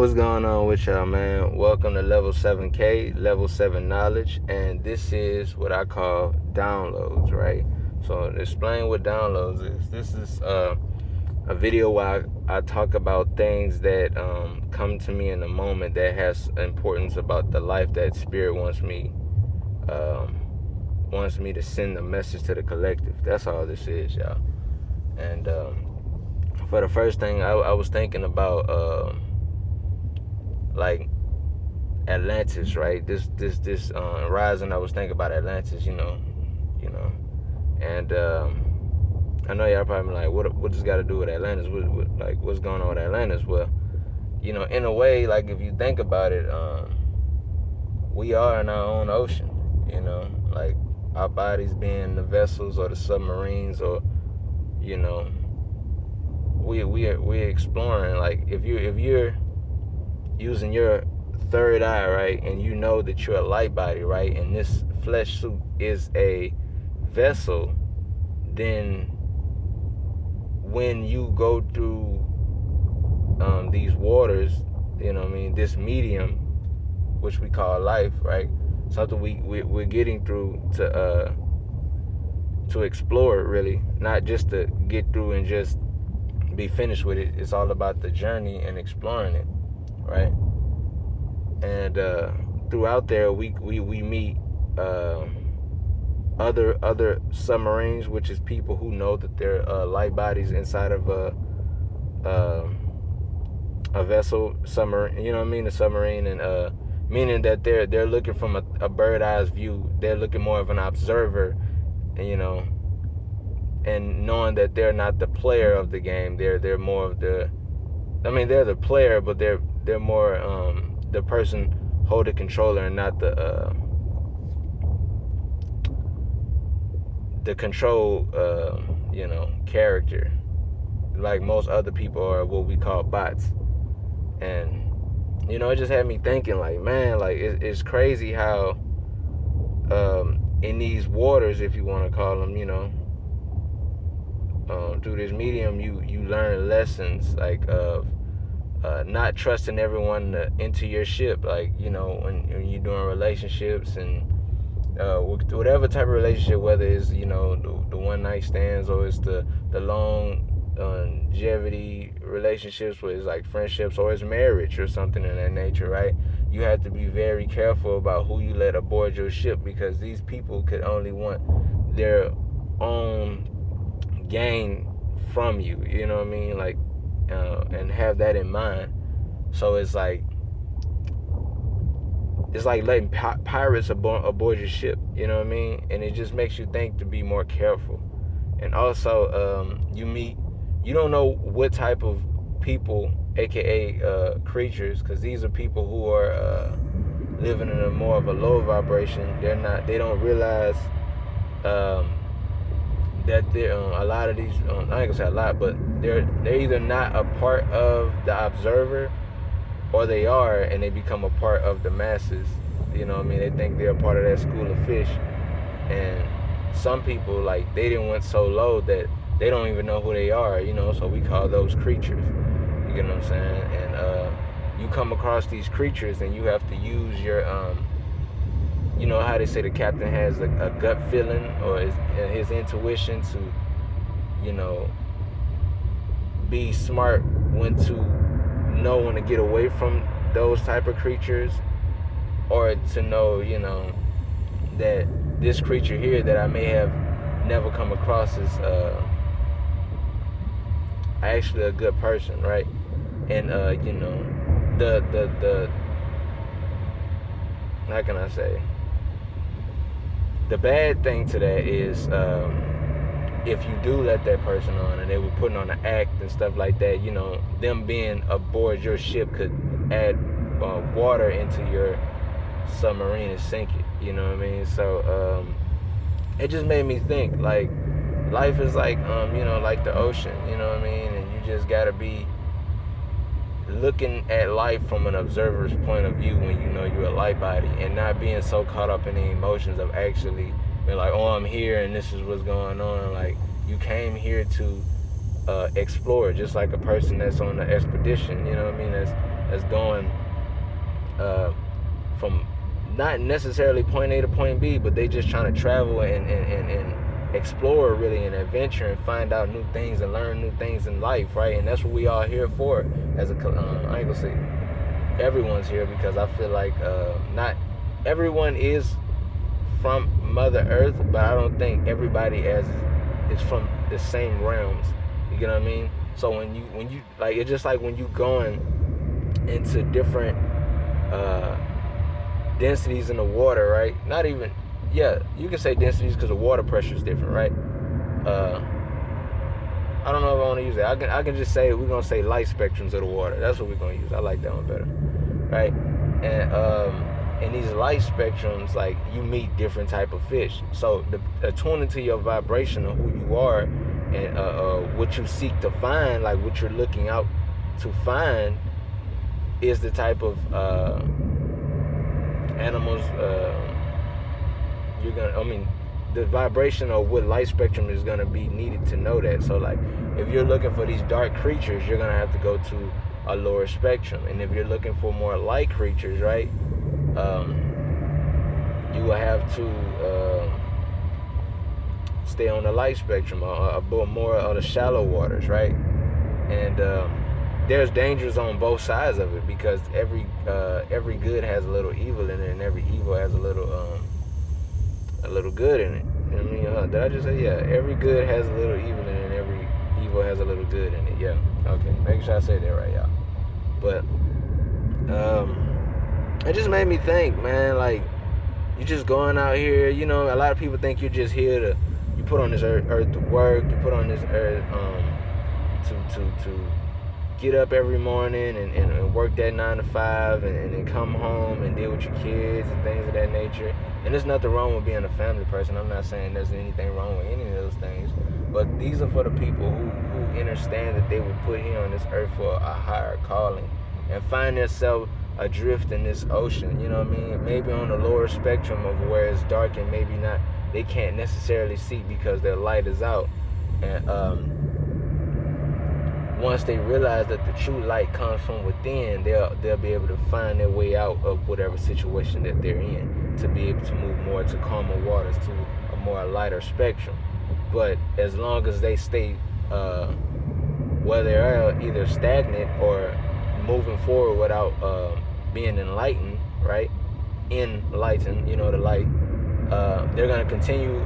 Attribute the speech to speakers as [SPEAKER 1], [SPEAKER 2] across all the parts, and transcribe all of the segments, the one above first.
[SPEAKER 1] What's going on with y'all, man? Welcome to Level 7K, Level 7 Knowledge, and this is what I call downloads, right? So to explain what downloads is, this is a video where I talk about things that come to me in a moment that has importance about the life that Spirit wants me to send a message to the collective. That's all this is, y'all. And for the first thing, I was thinking about like Atlantis, right? This rising. I was thinking about Atlantis, and I know y'all probably like, what does got to do with Atlantis? What's going on with Atlantis? Well, in a way, like if you think about it, we are in our own ocean, like our bodies being the vessels or the submarines, or we're exploring. Like if you're using your third eye, right, and you know that you're a light body, right, and this flesh suit is a vessel, then when you go through these waters, this medium, which we call life, right, something we're getting through to explore it, really, not just to get through and just be finished with it. It's all about the journey and exploring it, right? And throughout there, we meet other submarines, which is people who know that they're light bodies inside of a vessel, submarine. A submarine, and meaning that they're looking from a bird eyes view. They're looking more of an observer, and knowing that they're not the player of the game. They're more of the. They're the player, but they're more the person holding controller and not the control character, like most other people are what we call bots. And it just had me thinking, like, man, like it's crazy how in these waters, if you want to call them, through this medium, you learn lessons like of not trusting everyone into your ship, like when you're doing relationships and whatever type of relationship, whether it's the one night stands or it's the long longevity relationships, where it's like friendships or it's marriage or something in that nature, right? You have to be very careful about who you let aboard your ship, because these people could only want their own gain from you, like and have that in mind. So it's like letting pirates aboard your ship, and it just makes you think to be more careful. And also you don't know what type of people, aka creatures, because these are people who are living in a more of a low vibration. They don't realize that they're a lot of these, I ain't gonna say a lot, but they're either not a part of the observer, or they are and they become a part of the masses. They think they're a part of that school of fish. And some people, like, they didn't went so low that they don't even know who they are, so we call those creatures. You get what I'm saying? And you come across these creatures and you have to use your how they say the captain has a gut feeling, or his intuition to be smart when to know when to get away from those type of creatures, or to know that this creature here that I may have never come across is actually a good person, right? And the how can I say, the bad thing to that is if you do let that person on and they were putting on an act and stuff like that, them being aboard your ship could add water into your submarine and sink it. So it just made me think, like, life is like like the ocean, and you just gotta be looking at life from an observer's point of view when you're a light body, and not being so caught up in the emotions of actually being like, oh, I'm here and this is what's going on. Like, you came here to explore, just like a person that's on the expedition, that's that's going from not necessarily point A to point B, but they just trying to travel and explore really and adventure and find out new things and learn new things in life, right? And that's what we all here for. As a I ain't gonna say everyone's here, because I feel like not everyone is from Mother Earth, but I don't think everybody is from the same realms. You get what I mean? So when you like, it's just like when you going into different densities in the water, right? Not even, yeah, you can say densities because the water pressure is different, right? I don't know if I want to use that. I can just say, we're gonna say light spectrums of the water. That's what we're gonna use. I like that one better, right? And in these light spectrums, like, you meet different type of fish. So attuning to your vibration of who you are and what you seek to find, like what you're looking out to find, is the type of animals the vibration of what light spectrum is going to be needed to know that. So like, if you're looking for these dark creatures, you're going to have to go to a lower spectrum. And if you're looking for more light creatures, right, you will have to stay on the light spectrum, or more of the shallow waters, right? And there's dangers on both sides of it, because every good has a little evil in it, and every evil has a little good in it. You know what I mean? Did I just say, yeah? Every good has a little evil in it, and every evil has a little good in it. Yeah. Okay. Make sure I say that right, y'all. But it just made me think, man. Like, you just going out here. You know, a lot of people think you're just here to. You put on this earth to work. You put on this earth to get up every morning and work that 9 to 5 and then come home and deal with your kids and things of that nature. And there's nothing wrong with being a family person. I'm not saying there's anything wrong with any of those things. But these are for the people who understand that they were put here on this earth for a higher calling and find themselves adrift in this ocean. You know what I mean? Maybe on the lower spectrum of where it's dark and maybe not, they can't necessarily see because their light is out. And once they realize that the true light comes from within, they'll be able to find their way out of whatever situation that they're in, to be able to move more to calmer waters, to a more lighter spectrum. But as long as they stay where they are, either stagnant or moving forward without being enlightened, right? Enlightened, you know, the light, they're going to continue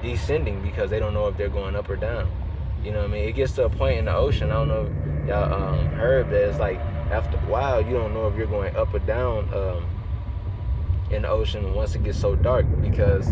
[SPEAKER 1] descending, because they don't know if they're going up or down. You know what I mean? It gets to a point in the ocean, I don't know if y'all heard that, it's like, after a while, you don't know if you're going up or down in the ocean once it gets so dark, because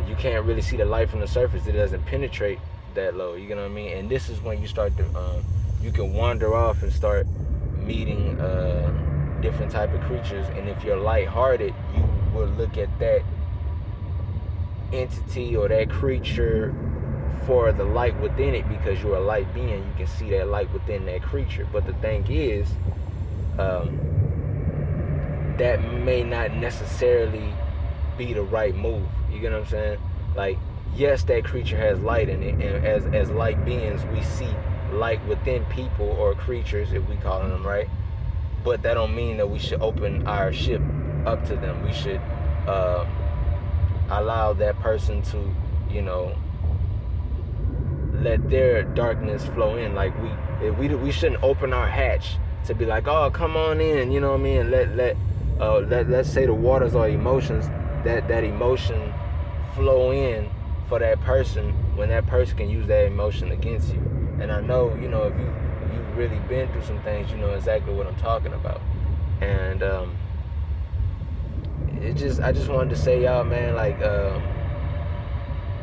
[SPEAKER 1] you can't really see the light from the surface. It doesn't penetrate that low, you know what I mean? And this is when you start to, you can wander off and start meeting different type of creatures. And if you're lighthearted, you will look at that entity or that creature for the light within it, because you're a light being. You can see that light within that creature. But the thing is, that may not necessarily be the right move. You get what I'm saying? Like, yes, that creature has light in it, and as light beings, we see light within people or creatures, if we call them, right? But that don't mean that we should open our ship up to them. We should allow that person to, you know, let their darkness flow in. Like, we shouldn't open our hatch to be like, oh, come on in, you know what I mean? And let's say the waters are emotions, that emotion flow in for that person, when that person can use that emotion against you. And I know, you know, if you've really been through some things, you know exactly what I'm talking about. And I just wanted to say, y'all, man, like,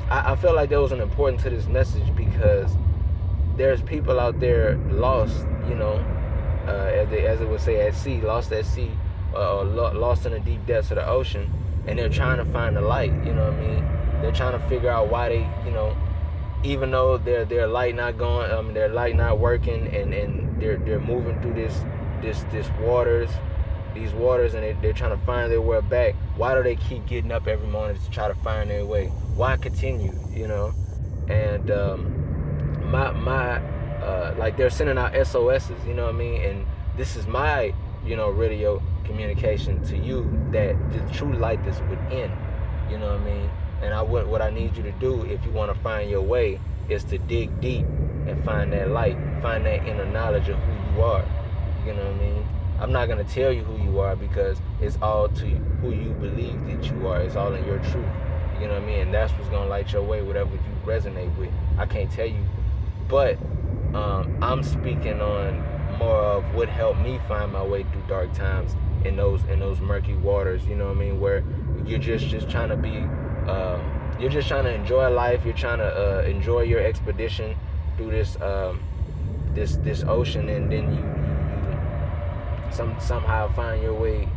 [SPEAKER 1] I felt like there was an importance to this message, because there's people out there lost, you know, as it would say, at sea, lost at sea, or lost in the deep depths of the ocean, and they're trying to find the light. You know what I mean? They're trying to figure out why they, you know, even though their light not going, their light not working, and they're moving through these waters, and they're trying to find their way back. Why do they keep getting up every morning to try to find their way? Why continue? You know, and my like they're sending out SOSs, you know what I mean? And this is my, radio communication to you that the true light is within, you know what I mean? And what I need you to do, if you want to find your way, is to dig deep and find that light, find that inner knowledge of who you are, you know what I mean? I'm not going to tell you who you are, because it's all to who you believe that you are. It's all in your truth, you know what I mean? And that's what's going to light your way, whatever you resonate with. I can't tell you, but I'm speaking on more of what helped me find my way through dark times in those murky waters, you know what I mean, where you're just trying to be you're just trying to enjoy life. You're trying to enjoy your expedition through this this ocean, and then you somehow find your way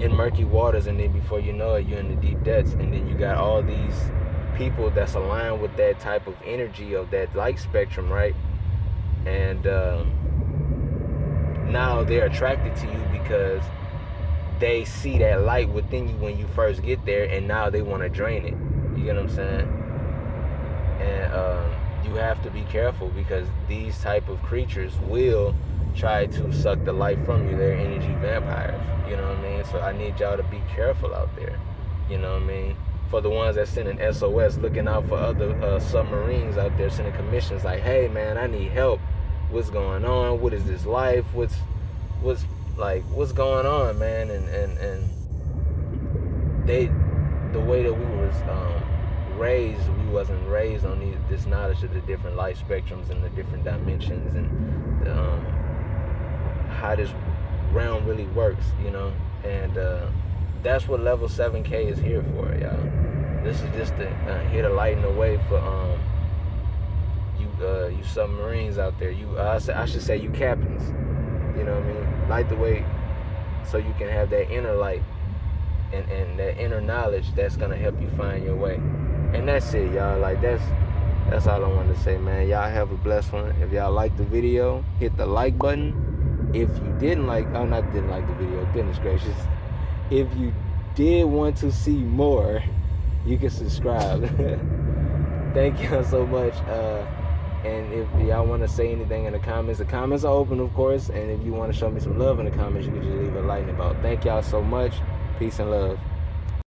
[SPEAKER 1] in murky waters, and then before you know it, you're in the deep depths. And then you got all these people that's aligned with that type of energy of that light spectrum, right? And now they're attracted to you because they see that light within you when you first get there, and now they want to drain it. You get what I'm saying? And you have to be careful, because these type of creatures will try to suck the light from you. They're energy vampires, you know what I mean? So I need y'all to be careful out there, you know what I mean? For the ones that sending SOS, looking out for other submarines out there sending commissions like, hey man, I need help. What's going on? What is this life? What's going on, man? And the way that we was raised, we wasn't raised on this knowledge of the different light spectrums and the different dimensions, and how this realm really works, you know. And that's what level 7K is here for, y'all. This is just to here to lighten the way for you submarines out there. I should say you captains. You know what I mean? Light the way so you can have that inner light and that inner knowledge that's gonna help you find your way. And that's it, y'all. Like that's all I wanted to say, man. Y'all have a blessed one. If y'all liked the video, hit the like button. If you didn't like the video, goodness gracious. If you did want to see more, you can subscribe. Thank y'all so much. And if y'all want to say anything in the comments are open, of course. And if you want to show me some love in the comments, you can just leave a lightning bolt. Thank y'all so much. Peace and love.